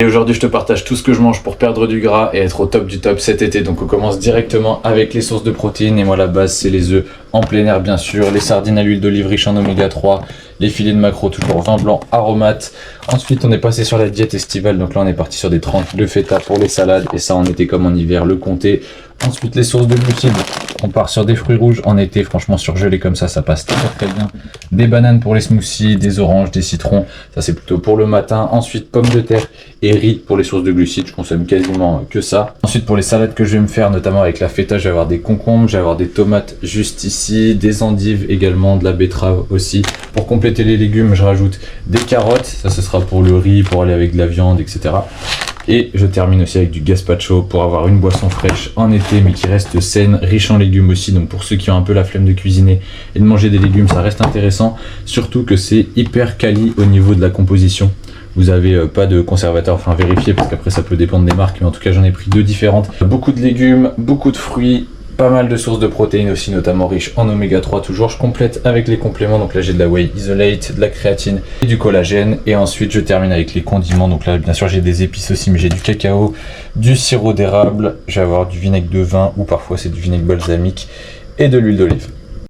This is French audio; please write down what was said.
Et aujourd'hui je te partage tout ce que je mange pour perdre du gras et être au top du top cet été. Donc on commence directement avec les sources de protéines. Et moi la base c'est les œufs en plein air bien sûr, les sardines à l'huile d'olive riche en oméga 3, les filets de maquereau toujours vin blanc aromate. Ensuite on est passé sur la diète estivale, donc là on est parti sur des tranches de feta pour les salades. Et ça en été comme en hiver, le comté. Ensuite les sources de glucides, on part sur des fruits rouges en été, franchement surgelés comme ça passe très bien. Des bananes pour les smoothies, des oranges, des citrons, ça c'est plutôt pour le matin. Ensuite pommes de terre et riz pour les sources de glucides, je consomme quasiment que ça. Ensuite pour les salades que je vais me faire, notamment avec la feta, je vais avoir des concombres, je vais avoir des tomates juste ici, des endives également, de la betterave aussi. Pour compléter les légumes, je rajoute des carottes, ça ce sera pour le riz, pour aller avec de la viande, etc. Et je termine aussi avec du gazpacho pour avoir une boisson fraîche en été mais qui reste saine, riche en légumes aussi. Donc pour ceux qui ont un peu la flemme de cuisiner et de manger des légumes, ça reste intéressant. Surtout que c'est hyper quali au niveau de la composition. Vous avez pas de conservateur, enfin vérifiez parce qu'après ça peut dépendre des marques. Mais en tout cas j'en ai pris 2 différentes. Beaucoup de légumes, beaucoup de fruits. Pas mal de sources de protéines aussi, notamment riches en oméga 3 toujours. Je complète avec les compléments, donc là j'ai de la whey isolate, de la créatine et du collagène. Et ensuite je termine avec les condiments, donc là bien sûr j'ai des épices aussi, mais j'ai du cacao, du sirop d'érable, je vais avoir du vinaigre de vin ou parfois c'est du vinaigre balsamique et de l'huile d'olive.